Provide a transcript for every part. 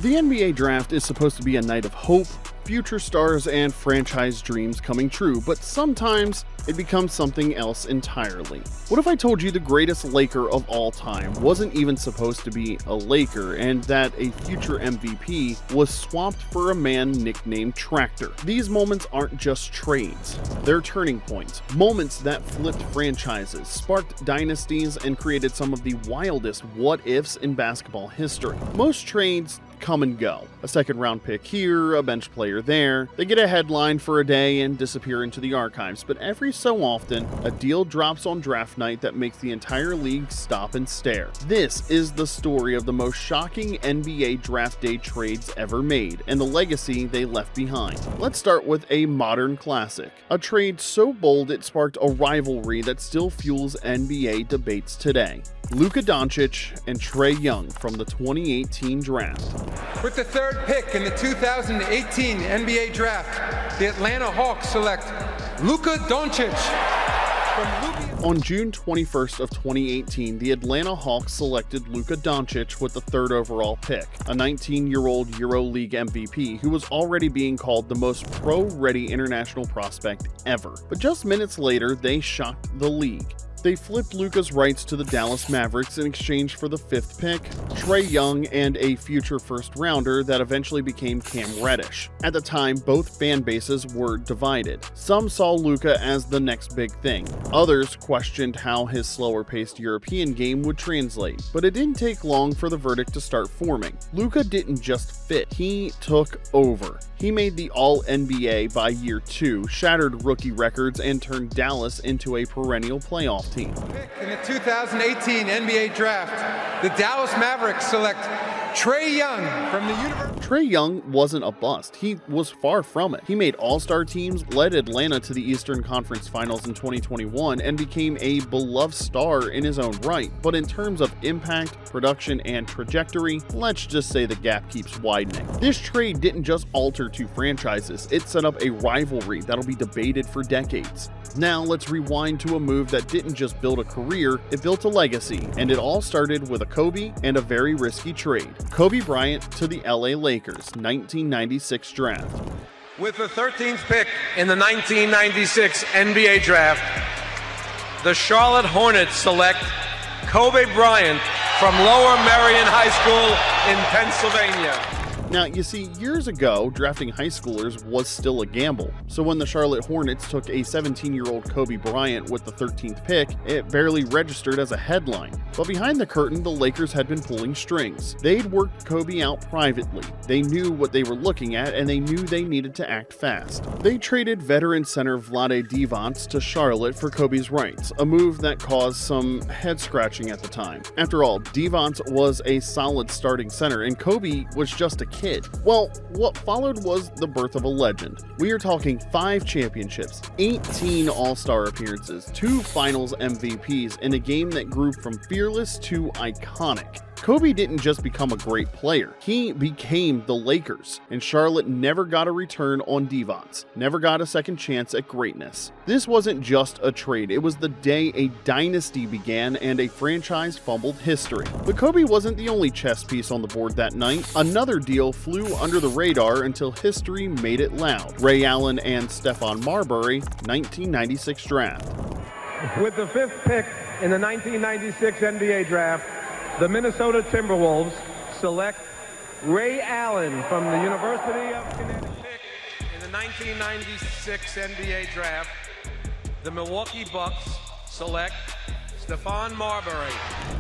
The NBA draft is supposed to be a night of hope, future stars, and franchise dreams coming true, but sometimes it becomes something else entirely. What if I told you the greatest Laker of all time wasn't even supposed to be a Laker, and that a future MVP was swapped for a man nicknamed Tractor? These moments aren't just trades, they're turning points, moments that flipped franchises, sparked dynasties, and created some of the wildest what-ifs in basketball history. Most trades come and go. A second round pick here, a bench player there. They get a headline for a day and disappear into the archives, but every so often, a deal drops on draft night that makes the entire league stop and stare. This is the story of the most shocking NBA draft day trades ever made, and the legacy they left behind. Let's start with a modern classic. A trade so bold it sparked a rivalry that still fuels NBA debates today. Luka Doncic and Trae Young from the 2018 draft. With the third pick in the 2018 NBA draft, the Atlanta Hawks select Luka Doncic. On June 21st of 2018, the Atlanta Hawks selected Luka Doncic with the third overall pick, a 19-year-old EuroLeague MVP who was already being called the most pro-ready international prospect ever. But just minutes later, they shocked the league. They flipped Luka's rights to the Dallas Mavericks in exchange for the fifth pick, Trae Young, and a future first-rounder that eventually became Cam Reddish. At the time, both fan bases were divided. Some saw Luka as the next big thing. Others questioned how his slower-paced European game would translate. But it didn't take long for the verdict to start forming. Luka didn't just fit, he took over. He made the All-NBA by year 2, shattered rookie records, and turned Dallas into a perennial playoff team. In the 2018 NBA draft, the Dallas Mavericks select Trae Young from the University. Trae Young wasn't a bust. He was far from it. He made all-star teams, led Atlanta to the Eastern Conference Finals in 2021, and became a beloved star in his own right. But in terms of impact, production, and trajectory, let's just say the gap keeps widening. This trade didn't just alter two franchises, it set up a rivalry that'll be debated for decades. Now let's rewind to a move that didn't just build a career, it built a legacy, and it all started with a Kobe and a very risky trade. Kobe Bryant to the LA Lakers, 1996 draft. With the 13th pick in the 1996 NBA draft, the Charlotte Hornets select Kobe Bryant from Lower Merion High School in Pennsylvania. Now, you see, years ago, drafting high schoolers was still a gamble. So when the Charlotte Hornets took a 17-year-old Kobe Bryant with the 13th pick, it barely registered as a headline. But behind the curtain, the Lakers had been pulling strings. They'd worked Kobe out privately. They knew what they were looking at, and they knew they needed to act fast. They traded veteran center Vlade Divac to Charlotte for Kobe's rights, a move that caused some head-scratching at the time. After all, Divac was a solid starting center, and Kobe was just a kid. Well, what followed was the birth of a legend. We are talking 5 championships, 18 All-Star appearances, 2 Finals MVPs, in a game that grew from fearless to iconic. Kobe didn't just become a great player, he became the Lakers, and Charlotte never got a return on Divac, never got a second chance at greatness. This wasn't just a trade, it was the day a dynasty began and a franchise fumbled history. But Kobe wasn't the only chess piece on the board that night. Another deal flew under the radar until history made it loud. Ray Allen and Stephon Marbury, 1996 draft. With the 5th pick in the 1996 NBA draft, the Minnesota Timberwolves select Ray Allen from the University of Connecticut. In the 1996 NBA draft, the Milwaukee Bucks select Stephon Marbury.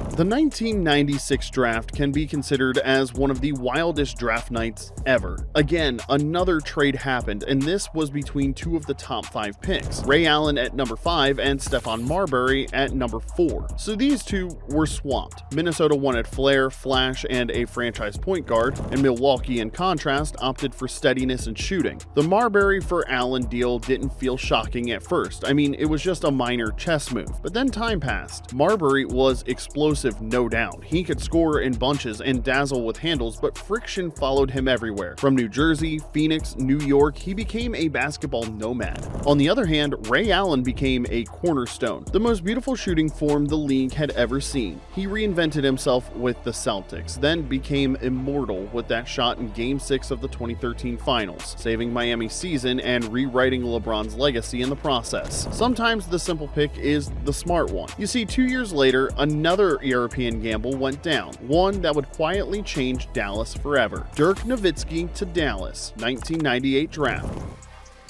The 1996 draft can be considered as one of the wildest draft nights ever. Again, another trade happened, and this was between 2 of the top 5 picks, Ray Allen at number 5 and Stephon Marbury at number 4. So these two were swapped. Minnesota wanted flair, flash, and a franchise point guard, and Milwaukee, in contrast, opted for steadiness and shooting. The Marbury for Allen deal didn't feel shocking at first. I mean, it was just a minor chess move. But then time passed. Marbury was explosive explosive, no doubt. He could score in bunches and dazzle with handles, but friction followed him everywhere. From New Jersey, Phoenix, New York, he became a basketball nomad. On the other hand, Ray Allen became a cornerstone, the most beautiful shooting form the league had ever seen. He reinvented himself with the Celtics, then became immortal with that shot in Game 6 of the 2013 Finals, saving Miami's season and rewriting LeBron's legacy in the process. Sometimes the simple pick is the smart one. You see, 2 years later, another European gamble went down, one that would quietly change Dallas forever. Dirk Nowitzki to Dallas, 1998 draft.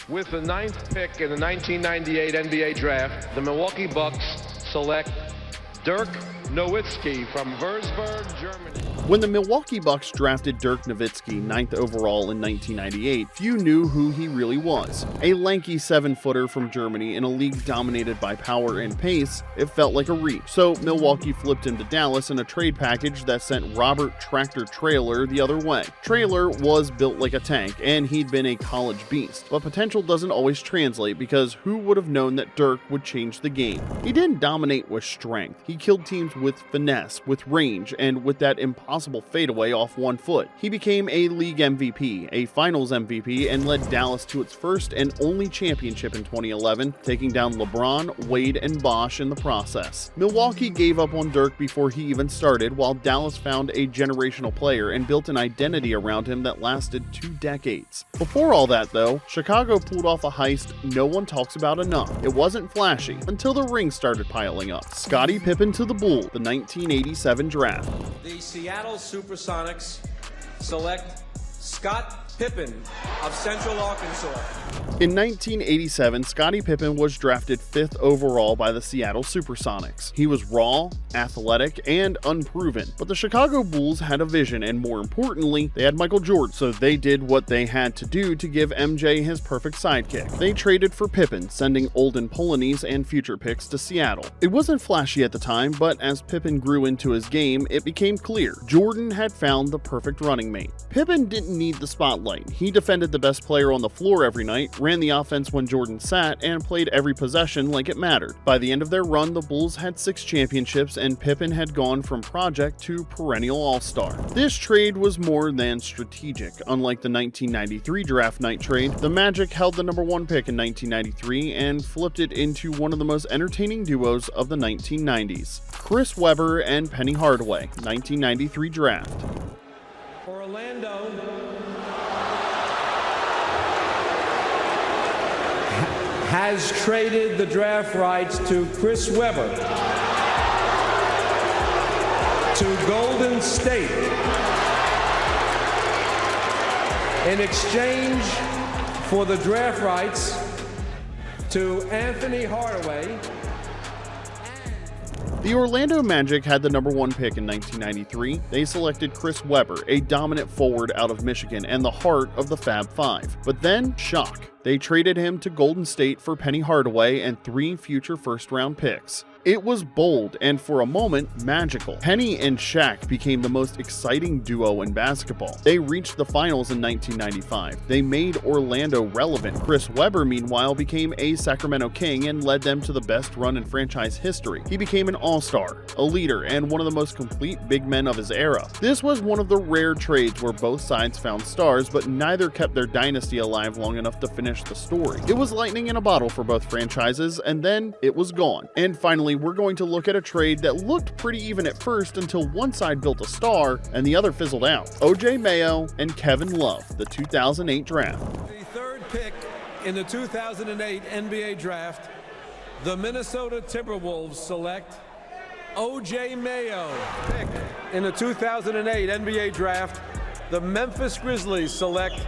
With the 9th pick in the 1998 NBA Draft, the Milwaukee Bucks select Dirk Nowitzki from Würzburg, Germany. When the Milwaukee Bucks drafted Dirk Nowitzki 9th overall in 1998, few knew who he really was. A lanky 7-footer from Germany in a league dominated by power and pace, it felt like a reach. So Milwaukee flipped him to Dallas in a trade package that sent Robert Tractor Traylor the other way. Traylor was built like a tank, and he'd been a college beast. But potential doesn't always translate, because who would have known that Dirk would change the game? He didn't dominate with strength. He killed teams with finesse, with range, and with that impossible fadeaway off one foot. He became a league MVP, a finals MVP, and led Dallas to its first and only championship in 2011, taking down LeBron, Wade, and Bosh in the process. Milwaukee gave up on Dirk before he even started, while Dallas found a generational player and built an identity around him that lasted 2 decades. Before all that, though, Chicago pulled off a heist no one talks about enough. It wasn't flashy until the rings started piling up. Scottie Pippen to the Bulls, the 1987 draft. The Seattle Supersonics select Scott Pippen of Central Arkansas. In 1987, Scottie Pippen was drafted 5th overall by the Seattle Supersonics. He was raw, athletic, and unproven, but the Chicago Bulls had a vision, and more importantly, they had Michael Jordan, so they did what they had to do to give MJ his perfect sidekick. They traded for Pippen, sending Olden Polanese and future picks to Seattle. It wasn't flashy at the time, but as Pippen grew into his game, it became clear Jordan had found the perfect running mate. Pippen didn't need the spotlight. He defended the best player on the floor every night, ran the offense when Jordan sat, and played every possession like it mattered. By the end of their run, the Bulls had 6 championships, and Pippen had gone from project to perennial all-star. This trade was more than strategic. Unlike the 1993 draft night trade, the Magic held the #1 pick in 1993 and flipped it into one of the most entertaining duos of the 1990s. Chris Webber and Penny Hardaway, 1993 draft. For Orlando, has traded the draft rights to Chris Webber to Golden State in exchange for the draft rights to Anthony Hardaway. The Orlando Magic had the #1 pick in 1993. They selected Chris Webber, a dominant forward out of Michigan and the heart of the Fab Five. But then, shock. They traded him to Golden State for Penny Hardaway and 3 future first-round picks. It was bold and, for a moment, magical. Penny and Shaq became the most exciting duo in basketball. They reached the finals in 1995. They made Orlando relevant. Chris Webber, meanwhile, became a Sacramento King and led them to the best run in franchise history. He became an all-star, a leader, and one of the most complete big men of his era. This was one of the rare trades where both sides found stars, but neither kept their dynasty alive long enough to finish the story. It was lightning in a bottle for both franchises, and then it was gone. And finally, we're going to look at a trade that looked pretty even at first until one side built a star and the other fizzled out. O.J. Mayo and Kevin Love, the 2008 draft. the 3rd pick in the 2008 NBA Draft, the Minnesota Timberwolves select O.J. Mayo. Pick in the 2008 NBA Draft, the Memphis Grizzlies select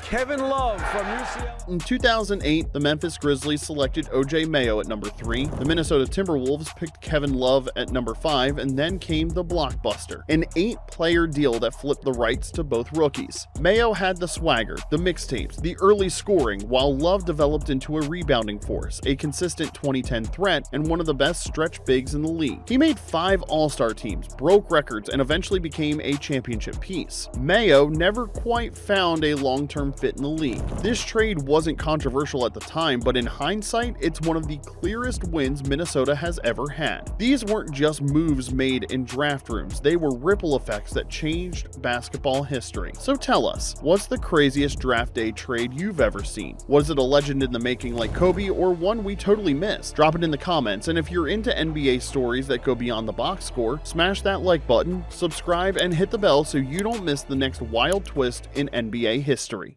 Kevin Love from UCLA. In 2008, the Memphis Grizzlies selected O.J. Mayo at #3. The Minnesota Timberwolves picked Kevin Love at #5, and then came the blockbuster, an 8-player deal that flipped the rights to both rookies. Mayo had the swagger, the mixtapes, the early scoring, while Love developed into a rebounding force, a consistent 2010 threat, and one of the best stretch bigs in the league. He made 5 All-Star teams, broke records, and eventually became a championship piece. Mayo never quite found a long-term fit in the league. This trade wasn't controversial at the time, but in hindsight, it's one of the clearest wins Minnesota has ever had. These weren't just moves made in draft rooms, they were ripple effects that changed basketball history. So tell us, what's the craziest draft day trade you've ever seen? Was it a legend in the making like Kobe, or one we totally missed? Drop it in the comments, and if you're into NBA stories that go beyond the box score, smash that like button, subscribe, and hit the bell so you don't miss the next wild twist in NBA history.